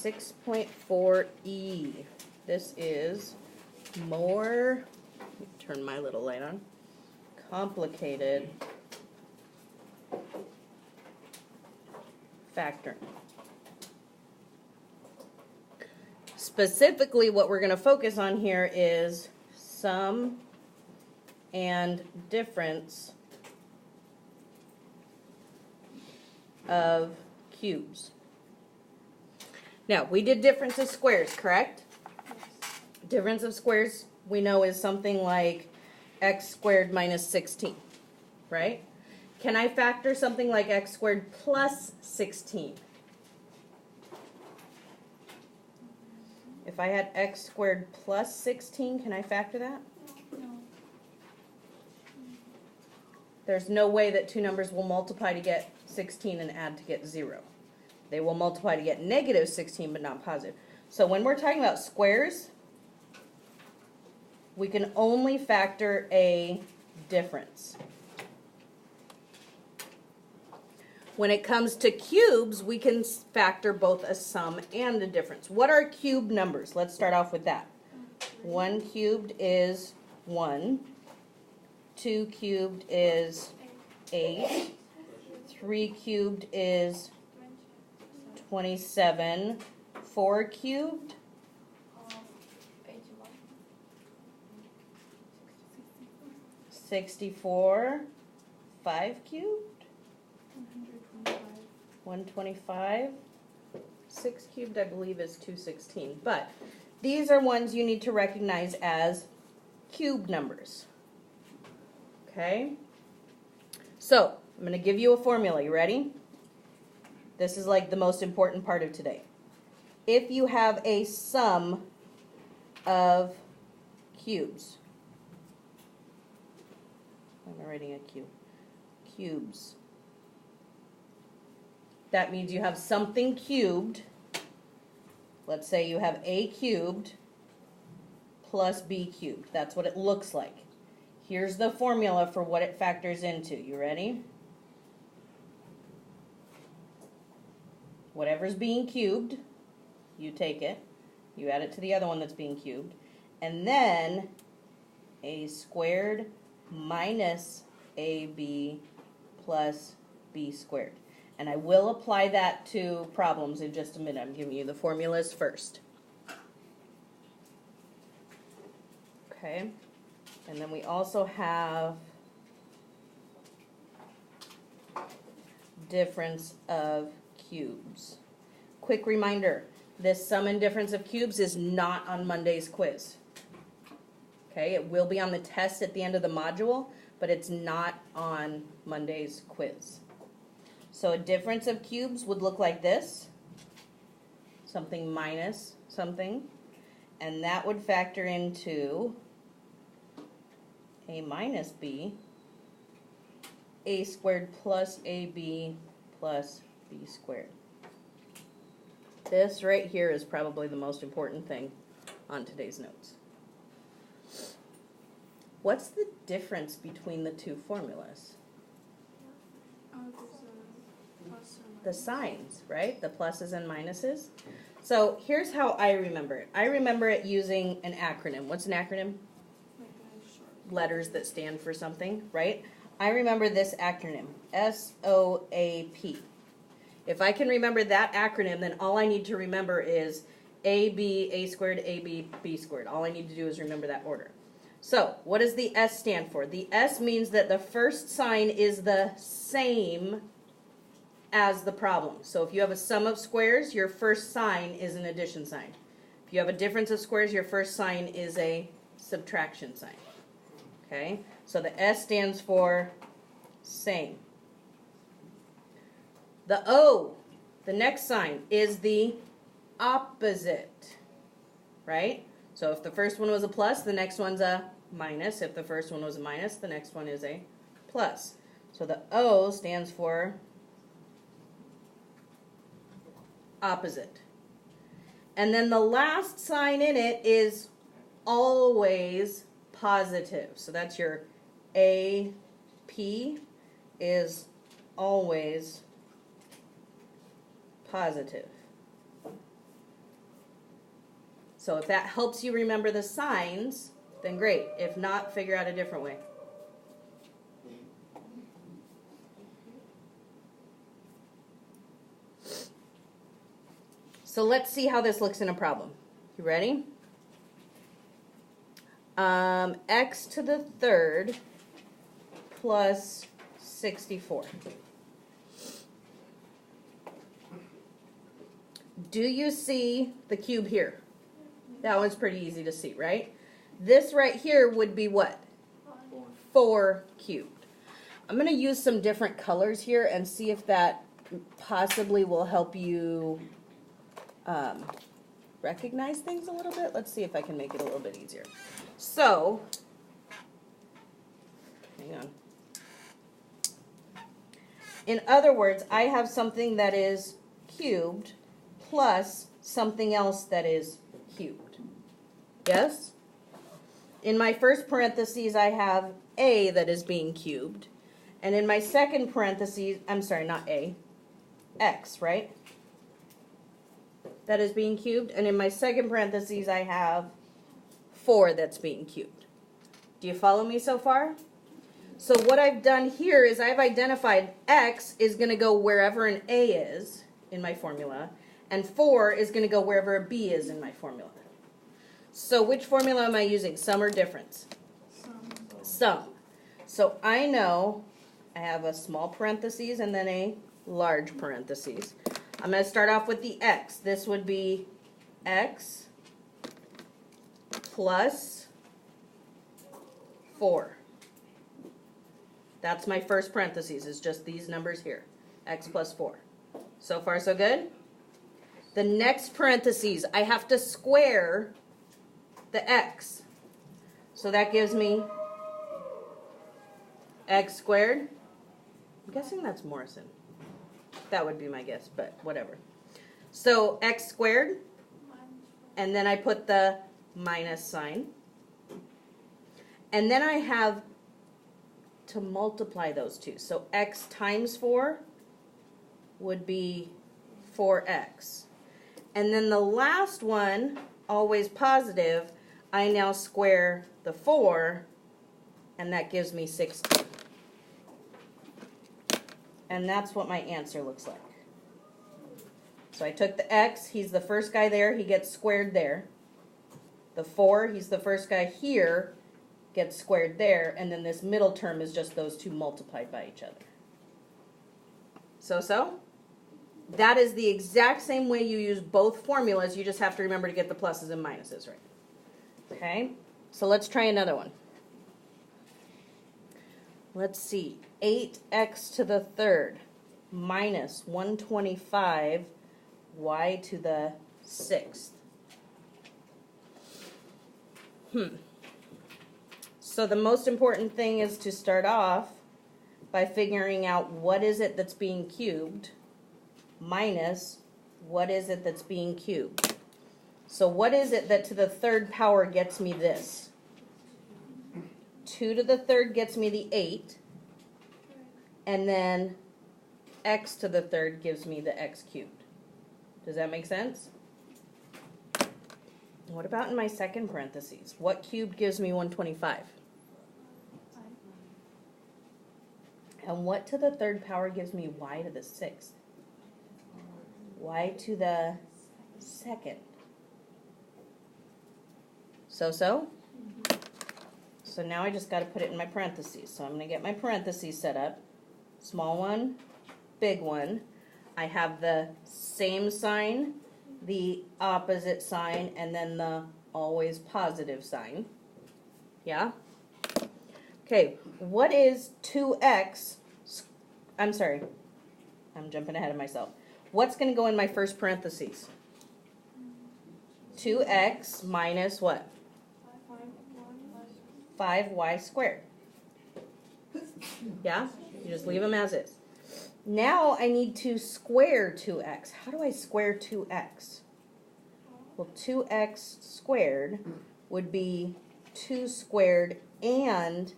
6.4e. This is more, let me turn my little light on, complicated factoring. Specifically, what we're going to focus on here is sum and difference of cubes. Now, we did difference of squares, correct? Yes. Difference of squares we know is something like x squared minus 16, right? Can I factor something like x squared plus 16? If I had x squared plus 16, can I factor that? No. There's no way that two numbers will multiply to get 16 and add to get 0. They will multiply to get negative 16, but not positive. So when we're talking about squares, we can only factor a difference. When it comes to cubes, we can factor both a sum and a difference. What are cube numbers? Let's start off with that. 1 cubed is 1. 2 cubed is 8. 3 cubed is 27. 4 cubed? 64. 5 cubed? 125. 6 cubed, I believe, is 216. But these are ones you need to recognize as cube numbers. Okay? So, I'm going to give you a formula. You ready? This is like the most important part of today. If you have a sum of cubes, why am I writing a cube? Cubes. That means you have something cubed. Let's say you have a cubed plus b cubed. That's what it looks like. Here's the formula for what it factors into. You ready? Whatever's being cubed, you take it. You add it to the other one that's being cubed. And then a squared minus ab plus b squared. And I will apply that to problems in just a minute. I'm giving you the formulas first. Okay. And then we also have difference of cubes. Quick reminder, this sum and difference of cubes is not on Monday's quiz. Okay, it will be on the test at the end of the module, but it's not on Monday's quiz. So a difference of cubes would look like this. Something minus something. And that would factor into a minus b, a squared plus ab plus b squared. This right here is probably the most important thing on today's notes. What's the difference between the two formulas? The signs, right? The pluses and minuses. So here's how I remember it. I remember it using an acronym. What's an acronym? Letters that stand for something, right? I remember this acronym, SOAP. If I can remember that acronym, then all I need to remember is AB, A squared, AB, B squared. All I need to do is remember that order. So, what does the S stand for? The S means that the first sign is the same as the problem. So if you have a sum of squares, your first sign is an addition sign. If you have a difference of squares, your first sign is a subtraction sign. Okay? So the S stands for same. The O, the next sign, is the opposite. Right? So if the first one was a plus, the next one's a minus. If the first one was a minus, the next one is a plus. So the O stands for opposite. And then the last sign in it is always positive. So that's your AP is always positive. So if that helps you remember the signs, then great. If not, figure out a different way. So let's see how this looks in a problem. You ready? X to the third plus 64. Do you see the cube here? That one's pretty easy to see, right? This right here would be what? 4 cubed. I'm going to use some different colors here and see if that possibly will help you recognize things a little bit. Let's see if I can make it a little bit easier. So, hang on. In other words, I have something that is cubed plus something else that is cubed. Yes? In my first parentheses, I have A that is being cubed. And in my second parentheses, I'm sorry, not A, X, right? That is being cubed. And in my second parentheses, I have 4 that's being cubed. Do you follow me so far? So what I've done here is I've identified X is going to go wherever an A is in my formula, and 4 is going to go wherever a B is in my formula. So which formula am I using? Sum or difference? Sum. So I know I have a small parentheses and then a large parentheses. I'm going to start off with the X. This would be X plus 4. That's my first parentheses, is just these numbers here. X plus 4. So far, so good? The next parentheses, I have to square the X. So that gives me X squared. I'm guessing that's Morrison. That would be my guess, but whatever. So X squared, and then I put the minus sign. And then I have to multiply those two. So X times 4 would be 4X. And then the last one, always positive, I now square the 4, and that gives me 16. And that's what my answer looks like. So I took the X, he's the first guy there, he gets squared there. The 4, he's the first guy here, gets squared there, and then this middle term is just those two multiplied by each other. So? That is the exact same way you use both formulas, you just have to remember to get the pluses and minuses right. Okay, so let's try another one. Let's see, 8x to the third minus 125 y to the sixth. So the most important thing is to start off by figuring out what is it that's being cubed minus what is it that's being cubed. So what is it that to the third power gets me this? 2 to the third gets me the 8, and then x to the third gives me the x cubed. Does that make sense? What about in my second parentheses? What cubed gives me 125? And what to the third power gives me y to the sixth? Y to the second. So now I just got to put it in my parentheses. So I'm going to get my parentheses set up. Small one, big one. I have the same sign, the opposite sign, and then the always positive sign. Yeah? Okay, what is 2x? I'm sorry. I'm jumping ahead of myself. What's going to go in my first parentheses? 2x minus what? 5y squared. Yeah? You just leave them as is. Now I need to square 2x. How do I square 2x? Well, 2x squared would be 2 squared and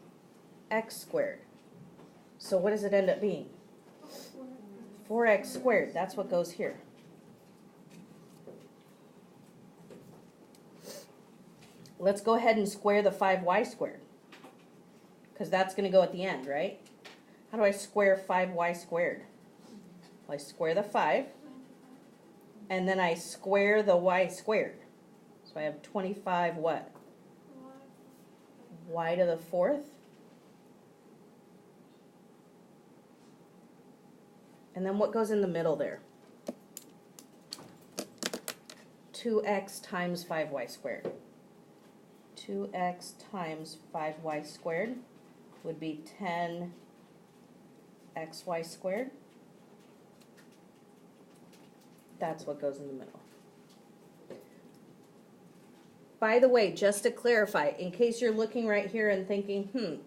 x squared. So what does it end up being? 4x squared. That's what goes here. let's go ahead and square the 5y squared. Because that's going to go at the end, right? How do I square 5y squared? Well, I square the 5, and then I square the y squared. So I have 25 what? Y to the 4th. And then what goes in the middle there? 2x times 5y squared. 2x times 5y squared would be 10xy squared. That's what goes in the middle. By the way, just to clarify, in case you're looking right here and thinking,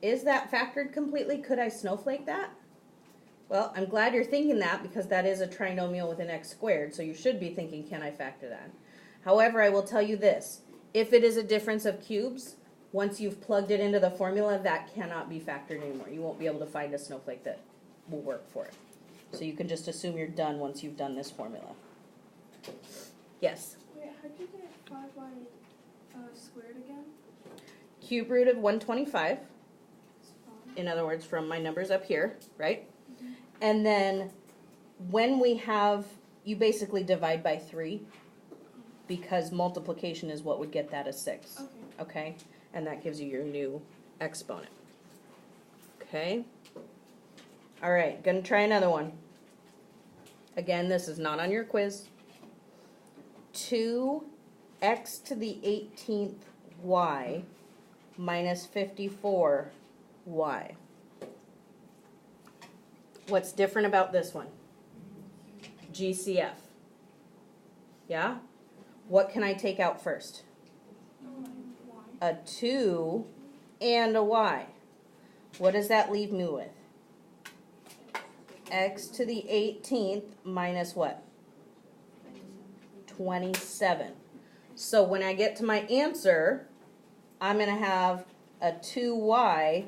is that factored completely? Could I snowflake that? Well, I'm glad you're thinking that because that is a trinomial with an x squared, so you should be thinking, can I factor that? However, I will tell you this. If it is a difference of cubes, once you've plugged it into the formula, that cannot be factored anymore. You won't be able to find a snowflake that will work for it. So you can just assume you're done once you've done this formula. Yes? Wait, how'd you get 5y squared again? Cube root of 125. In other words, from my numbers up here, right? Mm-hmm. And then when we have, you basically divide by 3 because multiplication is what would get that a 6. Okay? And that gives you your new exponent. Okay? All right, gonna try another one. Again, this is not on your quiz. 2x to the 18th y minus 54 y. What's different about this one? GCF. Yeah? What can I take out first? A 2 and a y. What does that leave me with? X to the 18th minus what? 27. So when I get to my answer, I'm going to have a 2y,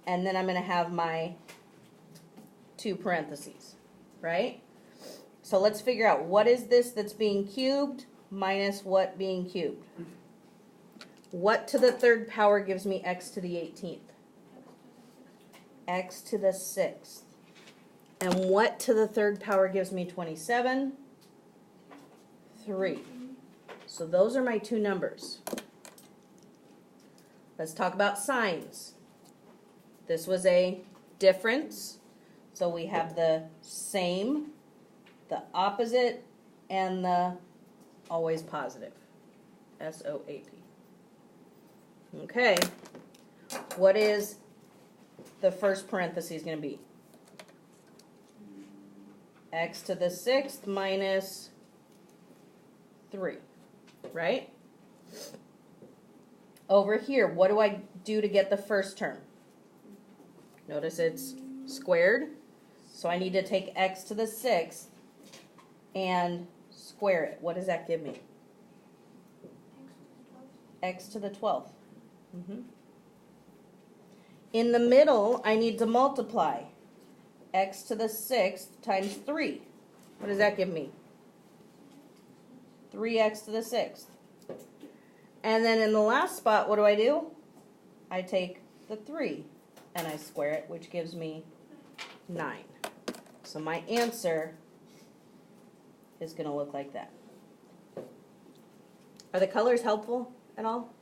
and then I'm going to have my 2 parentheses, right? So let's figure out what is this that's being cubed minus what being cubed. What to the 3rd power gives me x to the 18th? X to the 6th. And what to the 3rd power gives me 27? 3. So those are my 2 numbers. Let's talk about signs. This was a difference. So we have the same, the opposite, and the always positive. SOAP. Okay. What is the first parenthesis going to be? X to the 6th minus 3, right? Over here, what do I do to get the first term? Notice it's squared, so I need to take x to the 6th and square it. What does that give me? X to the 12th. In the middle, I need to multiply. X to the 6th times 3. What does that give me? 3x to the 6th. And then in the last spot, what do? I take the 3 and I square it, which gives me 9. So my answer is going to look like that. Are the colors helpful at all?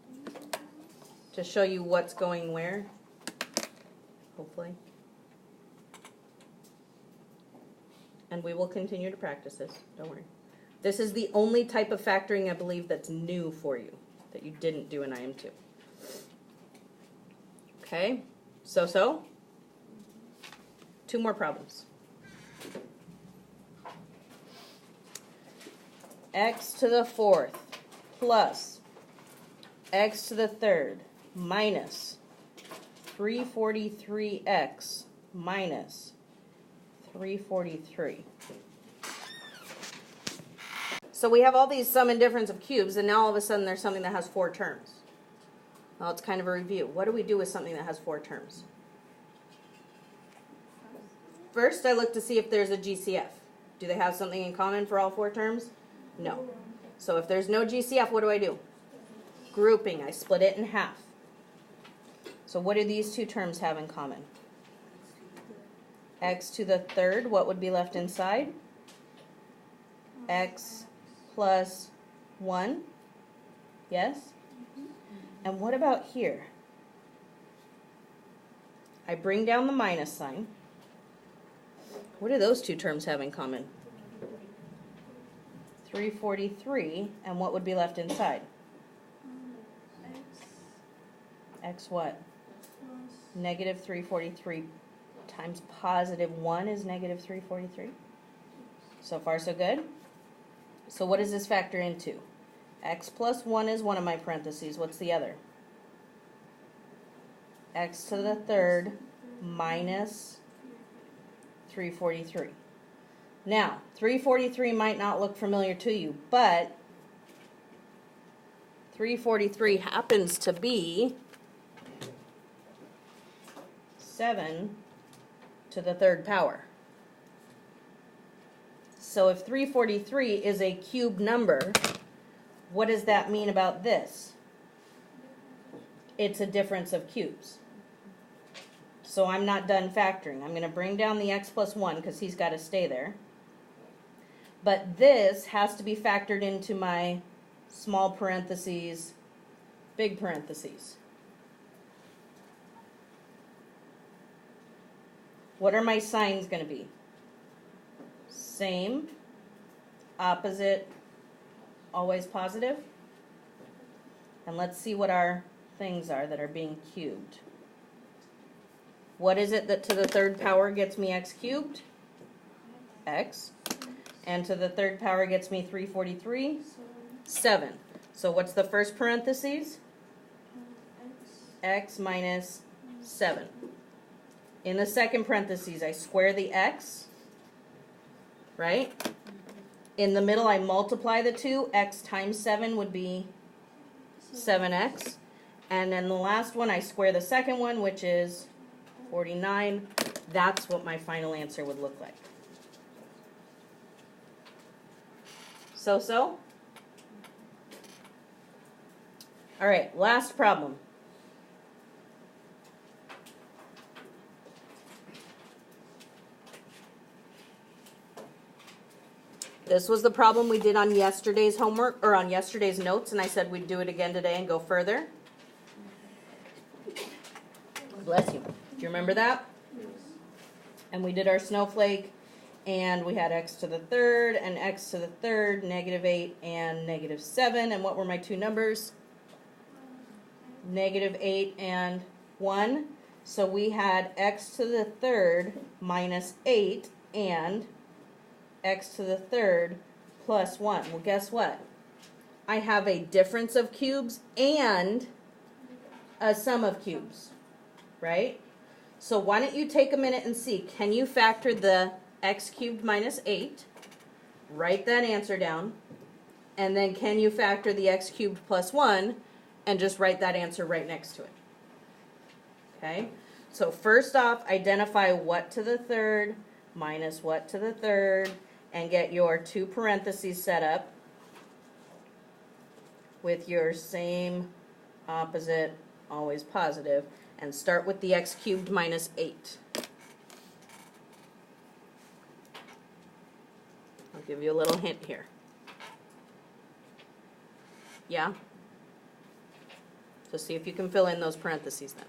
To show you what's going where? Hopefully. And we will continue to practice this. Don't worry. This is the only type of factoring, I believe, that's new for you, that you didn't do in IM2. Okay? So? 2 more problems. X to the 4th plus x to the 3rd minus 343x minus 343. So we have all these sum and difference of cubes, and now all of a sudden there's something that has 4 terms. Well, it's kind of a review. What do we do with something that has 4 terms? First, I look to see if there's a GCF. Do they have something in common for all 4 terms? No. So if there's no GCF, what do? grouping. I split it in half. So what do these two terms have in common? X to the third, what would be left inside? X plus 1. Yes? And what about here? I bring down the minus sign. What do those two terms have in common? 343, and what would be left inside? X what? Negative 343 times positive 1 is negative 343. So far, so good? So what does this factor into? X plus 1 is one of my parentheses. What's the other? X to the third minus 343. Now, 343 might not look familiar to you, but 343 happens to be 7 to the third power. So if 343 is a cube number, what does that mean about this? It's a difference of cubes. So I'm not done factoring. I'm going to bring down the x plus 1 because he's got to stay there. But this has to be factored into my small parentheses, big parentheses. What are my signs going to be? Same, opposite, always positive. And let's see what our things are that are being cubed. What is it that to the third power gets me x cubed? X. And to the third power gets me 343? 7. So what's the first parentheses? X minus 7. In the second parentheses, I square the x, right? In the middle, I multiply the two. X times 7 would be 7x. And then the last one, I square the second one, which is 49. That's what my final answer would look like. So? All right, last problem. This was the problem we did on yesterday's homework, or on yesterday's notes, and I said we'd do it again today and go further. Bless you. Do you remember that? And we did our snowflake, and we had x to the third, and x to the third, negative 8, and negative 7. And what were my two numbers? Negative 8 and 1. So we had x to the third minus 8, and x to the third plus 1. Well, guess what? I have a difference of cubes and a sum of cubes, right? So why don't you take a minute and see, can you factor the x cubed minus 8? Write that answer down. And then can you factor the x cubed plus 1 and just write that answer right next to it? Okay? So first off, identify what to the third minus what to the third, and get your two parentheses set up with your same, opposite, always positive, and start with the x cubed minus 8. I'll give you a little hint here. Yeah? So see if you can fill in those parentheses then.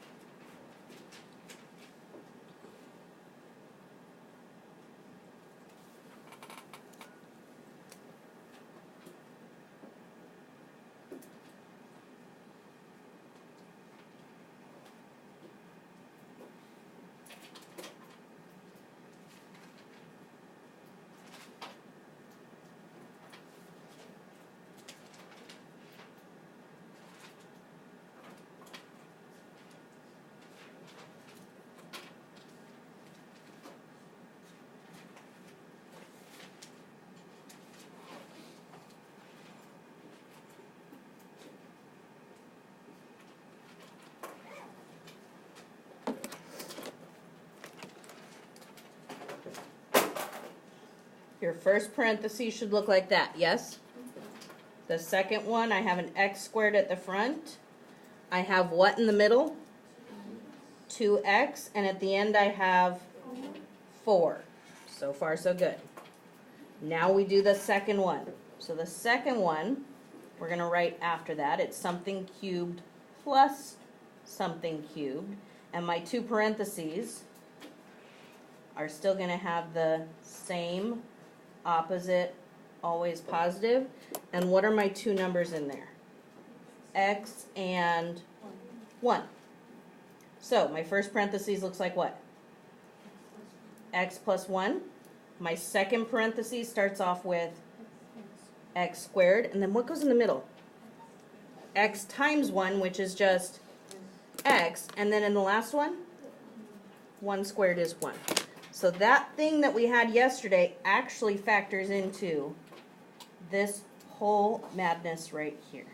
Your first parenthesis should look like that, yes? The second one, I have an x squared at the front. I have what in the middle? 2x, and at the end I have 4. So far, so good. Now we do the second one. So the second one, we're going to write after that. It's something cubed plus something cubed. And my two parentheses are still going to have the same opposite, always positive. And what are my two numbers in there? X and 1. So my first parentheses looks like what? X plus 1. My second parenthesis starts off with x squared. And then what goes in the middle? X times 1, which is just x. And then in the last one, 1 squared is 1. So that thing that we had yesterday actually factors into this whole madness right here.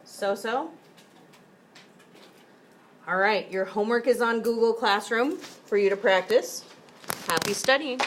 So? All right, your homework is on Google Classroom for you to practice. Happy studying.